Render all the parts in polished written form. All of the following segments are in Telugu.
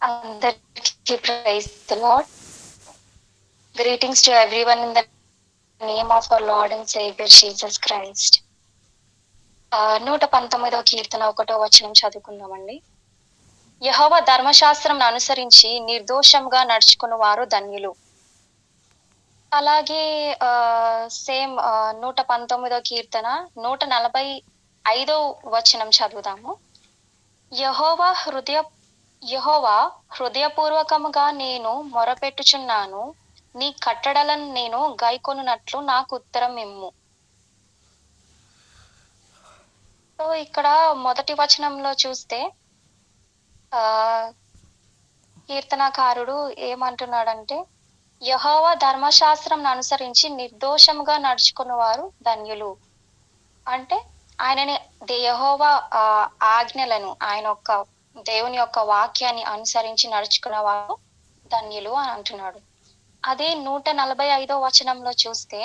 అందరికీ praise the lord. Greetings to everyone in the name of our Lord and Savior Jesus Christ. 119వ కీర్తన 1వ వచనం చదువుకుందామండి. యెహోవా ధర్మశాస్త్రం అనుసరించి నిర్దోషంగా నడుచుకుని వారు ధన్యులు. అలాగే సేమ్ 119వ కీర్తన 145వ వచనం చదువుదాము. యెహోవా హృదయపూర్వకముగా నేను మొరపెట్టుచున్నాను, నీ కట్టడలను నేను గైకొనున్నట్లు నాకు ఉత్తరం ఇమ్ము. సో ఇక్కడ మొదటి వచనంలో చూస్తే కీర్తనకారుడు ఏమంటున్నాడంటే, యెహోవా ధర్మశాస్త్రం అనుసరించి నిర్దోషముగా నడుచుకున్న వారు ధన్యులు. అంటే ఆయనని యెహోవా ఆజ్ఞలను, ఆయన యొక్క దేవుని యొక్క వాక్యాన్ని అనుసరించి నడుచుకున్న వారు ధన్యులు అని అంటున్నాడు. అదే 145వ వచనంలో చూస్తే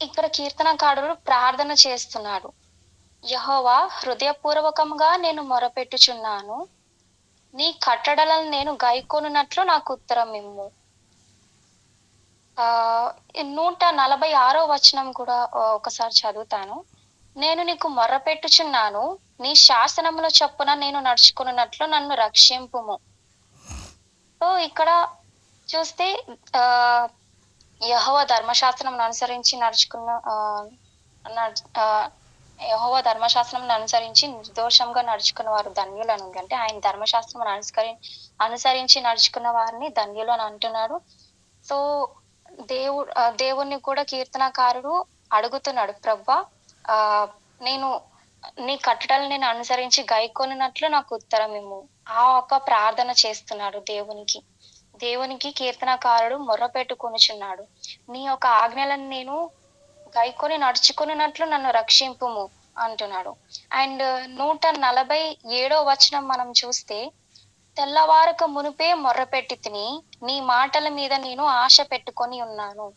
ఇక్కడ కీర్తనకారుడు ప్రార్థన చేస్తున్నాడు. యెహోవా హృదయపూర్వకంగా నేను మొరపెట్టుచున్నాను, నీ కట్టడలను నేను గైకొనున్నట్లు నాకు ఉత్తరం ఇమ్ము. 146వ వచనం కూడా ఒకసారి చదువుతాను. నేను నీకు మొర్రపెట్టుచున్నాను, నీ శాసనముల చొప్పున నేను నడుచుకున్నట్లు నన్ను రక్షింపుము. సో ఇక్కడ చూస్తే యెహోవా ధర్మశాస్త్రం అనుసరించి యెహోవా ధర్మశాస్త్రం అనుసరించి నిర్దోషంగా నడుచుకున్న వారు ధన్యులు అని ఉంది. అంటే ఆయన ధర్మశాస్త్రం అనుసరించి నడుచుకున్న వారిని ధన్యులు అని అంటున్నాడు. సో దేవుణ్ణి కూడా కీర్తనకారుడు అడుగుతున్నాడు, ప్రభువా నేను నీ కట్టడలు నేను అనుసరించి గైకొనున్నట్లు నాకు ఉత్తరం ఇమ్ము. ఆ ఒక ప్రార్థన చేస్తున్నాడు దేవునికి కీర్తనకారుడు మొర్రపెట్టుకొనుచున్నాడు. నీ యొక్క ఆజ్ఞలను నేను గైకొని నడుచుకున్నట్లు నన్ను రక్షింపుము అంటున్నాడు. అండ్ 147వ వచనం మనం చూస్తే, తెల్లవారక మునుపే మొర్రపెట్టి తిని నీ మాటల మీద నేను ఆశ పెట్టుకొని ఉన్నాను.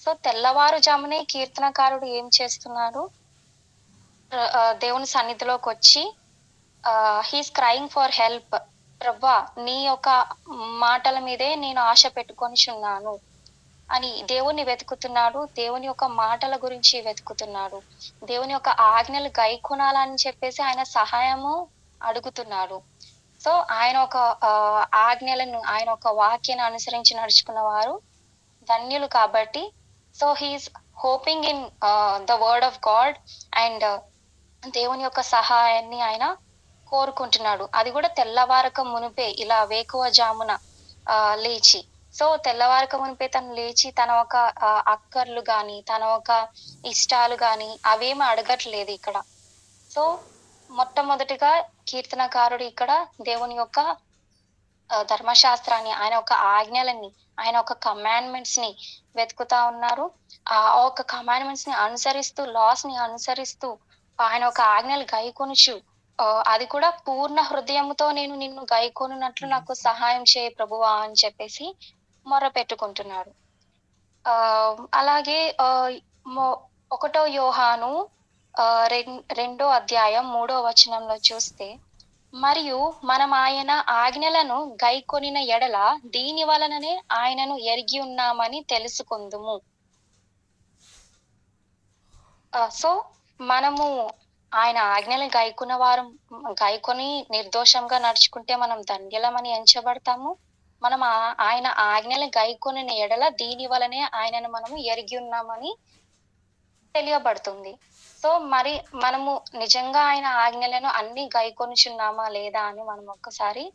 సో తెల్లవారుజామునే కీర్తనకారుడు ఏం చేస్తున్నాడు, దేవుని సన్నిధిలోకి వచ్చి హీస్ క్రైయింగ్ ఫర్ హెల్ప్. ప్రభువా నీ యొక్క మాటల మీదే నేను ఆశ పెట్టుకొనిచున్నాను అని దేవుని వెతుకుతున్నాడు. దేవుని యొక్క మాటల గురించి వెతుకుతున్నాడు. దేవుని యొక్క ఆజ్ఞలు గైకొనాలని చెప్పేసి ఆయన సహాయము అడుగుతున్నాడు. సో ఆయన ఒక ఆజ్ఞలను, ఆయన ఒక వాక్యాన్ని అనుసరించి నడుచుకున్న వారు ధన్యులు కాబట్టి, so he's hoping in the word of God and దేవుని యొక్క సహాయాన్ని ఆయన కోరుకుంటున్నాడు. అది కూడా తెల్లవారక మునిపే, ఇలా వేకువజామున లేచి. సో తెల్లవారక మునిపే తను లేచి తన ఒక అక్కర్లు గాని, తన ఒక ఇష్టాలు గాని అవేమి అడగట్లేదు ఇక్కడ. సో మొట్టమొదటిగా కీర్తనకారుడు ఇక్కడ దేవుని యొక్క ధర్మశాస్త్రాన్ని, ఆయన ఒక ఆజ్ఞలని, ఆయన ఒక కమాండ్మెంట్స్ ని వెతుకుతా ఉన్నారు. ఆ ఒక కమాండ్మెంట్స్ ని అనుసరిస్తూ, లాస్ ని అనుసరిస్తూ, ఆయన ఒక ఆజ్ఞలు గైకొనుచు, అది కూడా పూర్ణ హృదయముతో నేను నిన్ను గైకొనున్నట్లు నాకు సహాయం చేయ ప్రభువా అని చెప్పేసి మొర్రపెట్టుకుంటున్నాడు. అలాగే 1 యోహాను 2వ అధ్యాయం 3వ వచనంలో చూస్తే, మరియు మనం ఆయన ఆజ్ఞలను గైకొనిన ఎడల దీని వలననే ఆయనను ఎరిగి ఉన్నామని తెలుసుకొందుము. సో మనము ఆయన ఆజ్ఞలు గైకొని నిర్దోషంగా నడుచుకుంటే మనం ధన్యులమని ఎంచబడతాము. మనం ఆయన ఆజ్ఞలు గైకొనిన ఎడల దీని వలనే ఆయనను మనము ఎరిగి ఉన్నామని తెలియబడుతుంది. సో మరి మనము నిజంగా ఆయన ఆజ్ఞలను అన్ని గైకొనుచున్నామా లేదా అని మనం ఒక్కసారి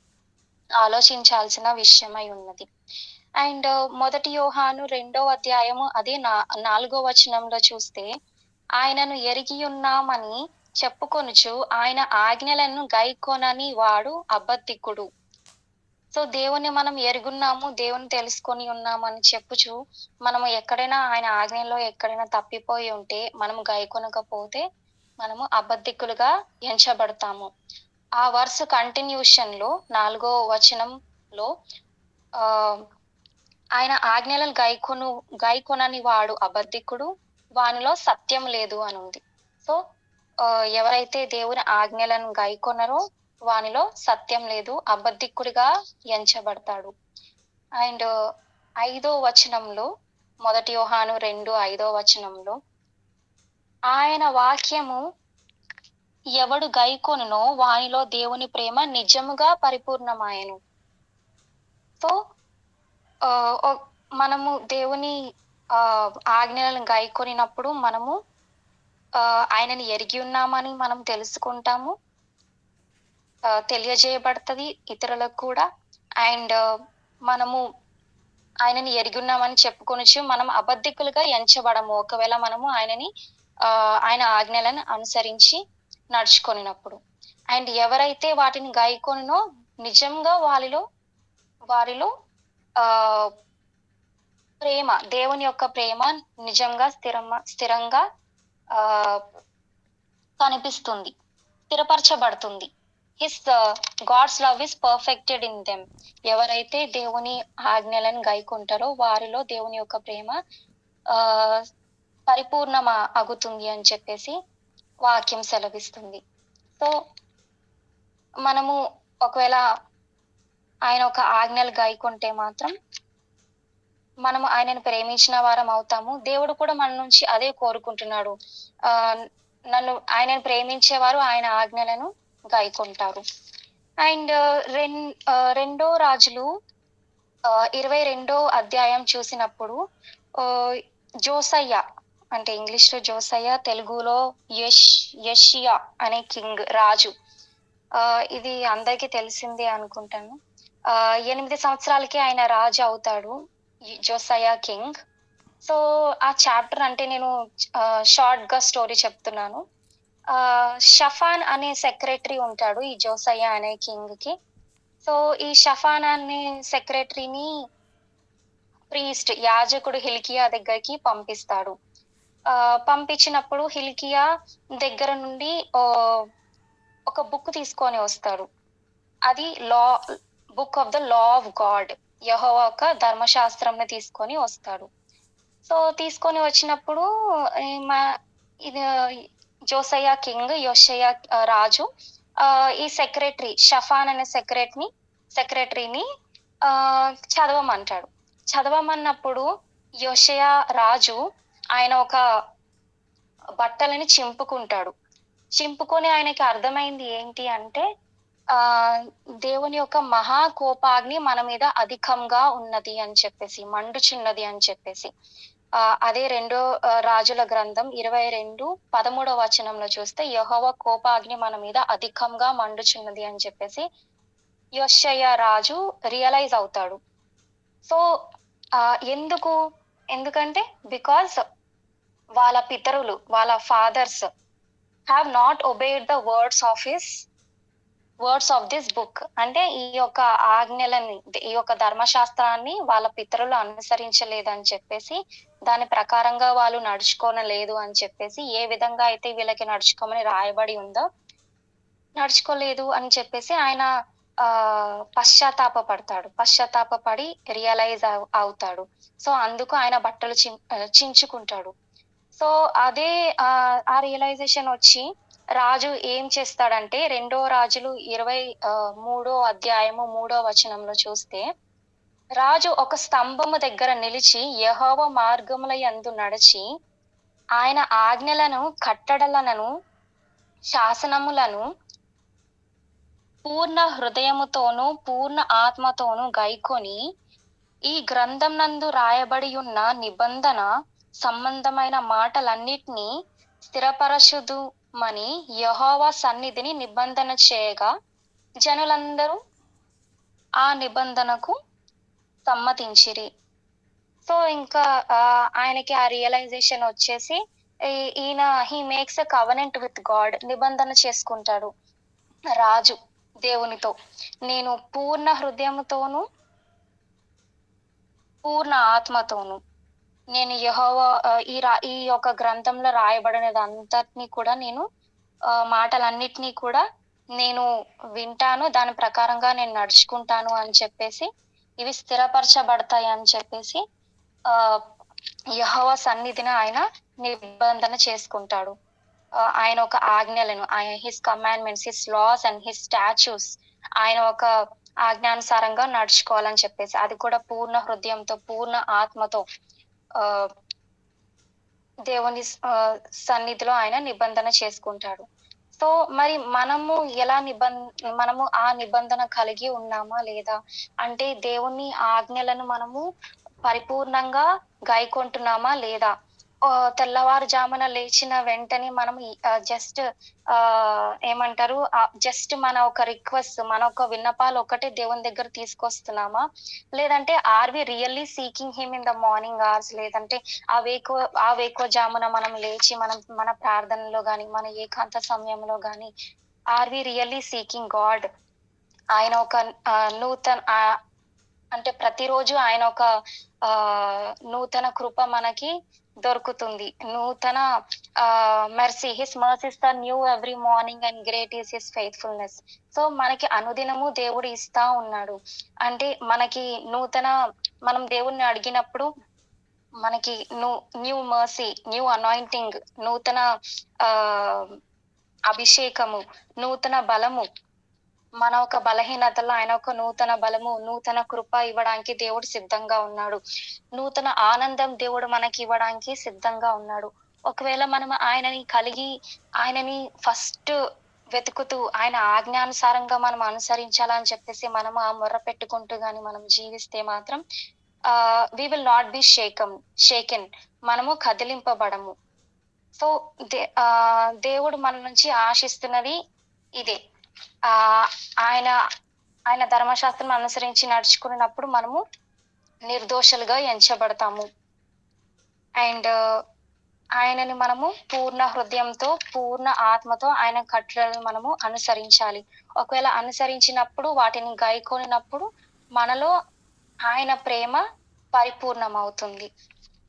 ఆలోచించాల్సిన విషయమై ఉన్నది. అండ్ 1 యోహాను 2వ అధ్యాయము అదే 4వ వచనంలో చూస్తే, ఆయనను ఎరిగి ఉన్నామని చెప్పుకొనుచు ఆయన ఆజ్ఞలను గైకొనని వాడు అబద్ధికుడు. సో దేవుని మనం ఎరుగున్నాము, దేవుని తెలుసుకొని ఉన్నాము అని చెప్పుచు మనము ఎక్కడైనా ఆయన ఆజ్ఞలో ఎక్కడైనా తప్పిపోయి ఉంటే, మనము గైకొనకపోతే మనము అబద్ధికులుగా ఎంచబడతాము. ఆ వర్స్ కంటిన్యూషన్ లో 4వ వచనంలో ఆయన ఆజ్ఞలను గైకొనని వాడు అబద్ధికుడు, వానిలో సత్యం లేదు అని ఉంది. సో ఎవరైతే దేవుని ఆజ్ఞలను గైకొనరో వానిలో సత్యం లేదు. అబద్ధికుడిగా ఎంచబడతాడు. అండ్ 5వ వచనంలో, 1 యోహాను 2:5 వచనంలో, ఆయన వాక్యము ఎవడు గైకొనునో వానిలో దేవుని ప్రేమ నిజముగా పరిపూర్ణమాయెను. సో, ఆహ్, ఒ మనము దేవుని ఆజ్ఞలను గైకొనినప్పుడు మనము ఆయనని ఎరిగి ఉన్నామని మనం తెలుసుకుంటాము. తెలియజేయబడతది ఇతరులకు కూడా. అండ్ మనము ఆయనని ఎరిగున్నామని చెప్పుకొనొచ్చు. మనం అబద్ధికులుగా ఎంచబడము. ఒకవేళ మనము ఆయన ఆజ్ఞలను అనుసరించి నడుచుకొనినప్పుడు. అండ్ ఎవరైతే వాటిని గైకొనునో నిజంగా వారిలో ఆహ్, దేవుని యొక్క ప్రేమ నిజంగా స్థిరంగా ఆహ్, కనిపిస్తుంది. స్థిరపరచబడుతుంది. His God's love is perfected in them. ఎవరైతే దేవుని ఆజ్ఞలను గైకుంటారో వారిలో దేవుని యొక్క ప్రేమ ఆహ్, అగుతుంది అని చెప్పేసి వాక్యం సెలవిస్తుంది. సో, మనము ఒకవేళ ఆయన ఒక ఆజ్ఞలు గైకుంటే మాత్రం మనము ఆయనను ప్రేమించిన వారం అవుతాము. దేవుడు కూడా మన నుంచి అదే కోరుకుంటున్నాడు. ఆహ్, ఆయనను ప్రేమించేవారు ఆయన ఆజ్ఞలను గైకుంటారు. అండ్ రెండో రాజులు 22 అధ్యాయం చూసినప్పుడు ఆహ్, జోసయ్య, అంటే ఇంగ్లీష్‌లో జోసయ్య, తెలుగులో యోషియా అనే రాజు. ఇది అందరికీ తెలిసిందే అనుకుంటాను. 8 సంవత్సరాలకి ఆయన రాజు అవుతాడు. జోసయ్య కింగ్. సో, ఆ చాప్టర్ అంటే నేను షార్ట్‌గా స్టోరీ చెప్తున్నాను. షఫాన్ అనే సెక్రటరీ ఉంటాడు ఈ జోసయ్య అనే కింగ్‌కి. సో, ఈ షఫాన్ అనే సెక్రటరీని యాజకుడు హిల్కియా దగ్గరికి పంపిస్తాడు. పంపించినప్పుడు హిల్కియా దగ్గర నుండి ఒక బుక్ తీసుకొని వస్తాడు. అది book of the law of God. యెహోవా యొక్క ధర్మశాస్త్రంని తీసుకొని వస్తాడు. సో, తీసుకొని వచ్చినప్పుడు మా ఇది జోసయ్య కింగ్, యోషయ్య రాజు ఈ షఫాన్ అనే సెక్రటరీని చదవమంటాడు. చదవమన్నప్పుడు యోషయ రాజు ఆయన ఒక బట్టలని చింపుకుంటాడు. చింపుకొని ఆయనకి అర్థమైంది ఏంటి అంటే దేవుని యొక్క మహా కోపాగ్ని మన మీద అధికంగా ఉన్నది అని చెప్పేసి, మండుచున్నది అని చెప్పేసి. అదే రాజుల గ్రంథం 22:13 వచనంలో చూస్తే యెహోవా కోపాగ్ని మన మీద అధికంగా మండుచున్నది అని చెప్పేసి యోషయ్య రాజు రియలైజ్ అవుతాడు. సో, ఎందుకంటే బికాజ్ వాళ్ళ పితరులు, వాళ్ళ fathers have not obeyed the words of this book. అంటే ఈ యొక్క ఆజ్ఞలని, ఈ యొక్క ధర్మశాస్త్రాన్ని వాళ్ళ పితరులు అనుసరించలేదని చెప్పేసి, దాని ప్రకారంగా వాళ్ళు నడుచుకోనలేదు అని చెప్పేసి, ఏ విధంగా అయితే వీళ్ళకి నడుచుకోమని రాయబడి ఉందో, నడుచుకోలేదు అని చెప్పేసి ఆయన పశ్చాత్తాపపడి రియలైజ్ అవుతాడు. సో, అందుకు ఆయన బట్టలు చించుకుంటాడు. సో, అదే ఆ రియలైజేషన్ వచ్చి రాజు ఏం చేస్తాడంటే, రెండో రాజులు 23 అధ్యాయము 3 వచనంలో చూస్తే, రాజు ఒక స్తంభము దగ్గర నిలిచి యెహోవా మార్గముల యందు నడిచి, ఆయన ఆజ్ఞలను, కట్టడలను, శాసనములను పూర్ణ హృదయముతోనూ, పూర్ణ ఆత్మతోనూ గైకొని, ఈ గ్రంథం నందు రాయబడి ఉన్న నిబంధన సంబంధమైన మాటలన్నిటినీ స్థిరపరచుదుమని యెహోవా సన్నిధిని నిబంధన చేయగా, జనులందరూ ఆ నిబంధనకు సమ్మతించిరి. సో, ఇంకా ఆయనకి ఆ రియలైజేషన్ వచ్చేసి ఈయన he makes a covenant with God. నిబంధన చేసుకుంటాడు రాజు దేవునితో. నేను పూర్ణ హృదయముతోనూ, పూర్ణ ఆత్మతోనూ నేను యెహోవా ఈ యొక్క గ్రంథంలో రాయబడినదంతటిని కూడా నేను మాటలన్నిటిని కూడా నేను వింటాను. దాని ప్రకారంగా నేను నడుచుకుంటాను అని చెప్పేసి, ఇవి స్థిరపరచబడతాయి అని చెప్పేసి యెహోవా సన్నిధిని ఆయన నిబంధన చేసుకుంటాడు. ఆయన ఒక ఆజ్ఞలను, his commandments, his laws and his statutes, ఆయన ఒక ఆజ్ఞానుసారంగా నడుచుకోవాలని చెప్పేసి. అది కూడా పూర్ణ హృదయంతో, పూర్ణ ఆత్మతో దేవుని సన్నిధిలో ఆయన నిబంధన చేసుకుంటాడు. సో, మరి మనము ఆ నిబంధన కలిగి ఉన్నామా లేదా? అంటే దేవుని ఆజ్ఞలను మనము పరిపూర్ణంగా గైకొంటున్నామా లేదా? తెల్లవారుజామున లేచిన వెంటనే మనం జస్ట్ ఏమంటారు? జస్ట్ మన ఒక రిక్వెస్ట్, మన ఒక విన్నపాలు ఒక్కటే దేవుని దగ్గర తీసుకొస్తున్నామా? లేదంటే are we really seeking him in the morning hours? లేదంటే ఆ వేకువజామున మనం లేచి మన ప్రార్థనలో గాని, మన ఏకాంత సమయంలో గాని are we really seeking God? ఆయన ఒక అంటే ప్రతిరోజు ఆయన ఒక నూతన కృప మనకి దొరుకుతుంది. నూతన his mercies are new every morning and great is his faithfulness. So, మనకి అనుదినము దేవుడు ఇస్తా ఉన్నాడు. అంటే మనం దేవుణ్ణి అడిగినప్పుడు మనకి న్యూ మర్సీ, న్యూ అనాయింటింగ్, నూతన ఆహ్, అభిషేకము, నూతన బలము, మన ఒక బలహీనతలో ఆయన ఒక నూతన బలము, నూతన కృప ఇవ్వడానికి దేవుడు సిద్ధంగా ఉన్నాడు. నూతన ఆనందం దేవుడు మనకి ఇవ్వడానికి సిద్ధంగా ఉన్నాడు. ఒకవేళ మనం ఆయనని ఫస్ట్ వెతుకుతూ, ఆయన ఆజ్ఞానుసారంగా మనం అనుసరించాలని చెప్పేసి మనము ఆ మొర్ర పెట్టుకుంటూ గాని మనం జీవిస్తే మాత్రం we will not be shaken. మనము కదిలింపబడము. సో, దేవుడు మన నుంచి ఆశిస్తున్నది ఇదే. ఆహ్, ఆయన ఆయన ధర్మశాస్త్రం అనుసరించి నడుచుకున్నప్పుడు మనము నిర్దోషులుగా ఎంచబడతాము. అండ్ ఆయనని మనము పూర్ణ హృదయంతో, పూర్ణ ఆత్మతో ఆయన కట్టడలను మనము అనుసరించాలి. ఒకవేళ అనుసరించినప్పుడు, వాటిని గైకొనినప్పుడు మనలో ఆయన ప్రేమ పరిపూర్ణమవుతుంది.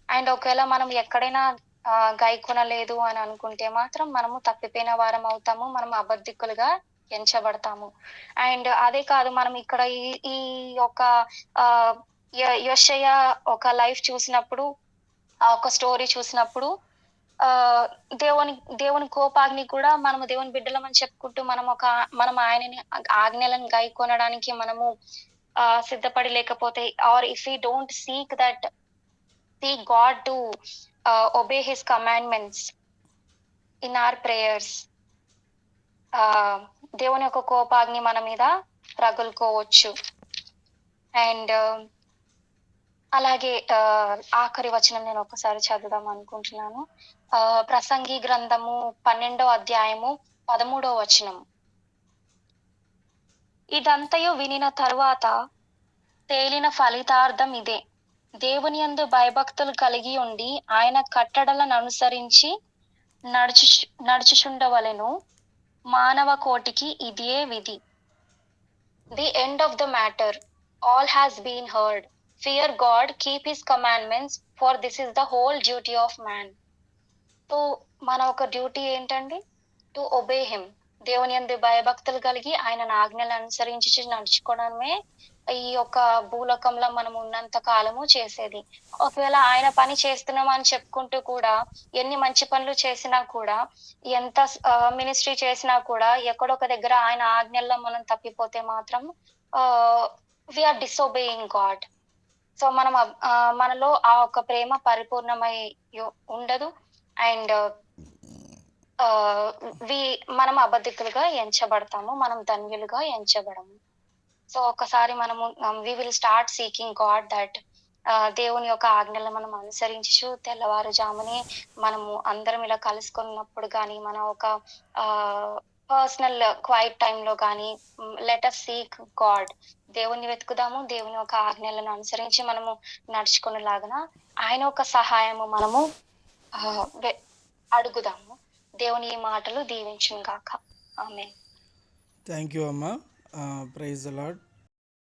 అండ్ ఒకవేళ మనం ఎక్కడైనా గైకొనలేదు అని అనుకుంటే మాత్రం మనము తప్పిపోయిన వారం అవుతాము. మనం అబద్ధికులుగా ఎంచబడతాము. అండ్ అదే కాదు, మనం ఇక్కడ ఈ ఈ యొక్క ఆహ్, యెషయా ఒక లైఫ్ చూసినప్పుడు, ఆ ఒక స్టోరీ చూసినప్పుడు ఆహ్, దేవుని దేవుని కోపాగ్ని కూడా మనము దేవుని బిడ్డలమని చెప్పుకుంటూ మనం ఆయనని ఆజ్ఞలను గైకొనడానికి మనము సిద్ధపడి లేకపోతే, or if we don't seek God to obey his commandments in our prayers, దేవుని యొక్క కోపాగ్ని మన మీద రగులుకోవచ్చు. అండ్ అలాగే ఆఖరి వచనం నేను ఒకసారి చదువుదాం అనుకుంటున్నాను. ప్రసంగి గ్రంథము 12వ అధ్యాయము 13వ వచనం. ఇదంతయు వినిన తరువాత తేలిన ఫలితార్థం ఇదే: దేవునియందు భయభక్తులు కలిగి ఉండి ఆయన కట్టడలను అనుసరించి నడుచుచుండవలెను. మానవ కోటికి ఇదే విధి. The end of the matter. All has been heard. Fear God, keep his commandments, for this is the whole duty of man. So, మన ఒక డ్యూటీ ఏంటండి? To obey him. దేవుని యందు భయభక్తులు కలిగి ఆయన ఆజ్ఞలు అనుసరించి నడుచుకోవడమే ఈ యొక్క భూలోకంలో మనం ఉన్నంత కాలము చేసేది. ఒకవేళ ఆయన పని చేస్తున్నామని చెప్పుకుంటూ కూడా ఎన్ని మంచి పనులు చేసినా కూడా, ఎంత మినిస్ట్రీ చేసినా కూడా ఎక్కడొక దగ్గర ఆయన ఆజ్ఞల్లో మనం తప్పిపోతే మాత్రం వి ఆర్ డిసొబేయింగ్ గాడ్. సో, మనలో ఆ ఒక్క ప్రేమ పరిపూర్ణమై ఉండదు. అండ్ మనం అబద్ధికులుగా ఎంచబడతాము. మనం ధన్యులుగా ఎంచబడము. సో, ఒకసారి మనము we will start seeking God that దేవుని యొక్క ఆజ్ఞలను మనం అనుసరించు తెల్లవారుజామునే మనము అందరం ఇలా కలుసుకున్నప్పుడు గాని, మన ఒక పర్సనల్ క్వైట్ టైమ్‌లో గాని, లెట్ అస్ సీక్ గాడ్. దేవుణ్ణి వెతుకుదాము. దేవుని యొక్క ఆజ్ఞలను అనుసరించి మనము నడుచుకునేలాగున ఆయన యొక్క సహాయము మనము అడుగుదాము. దేవుని ఈ మాటలు దీవించును గాక. ఆమేన్. థ్యాంక్ యూ అమ్మా. Praise the lord.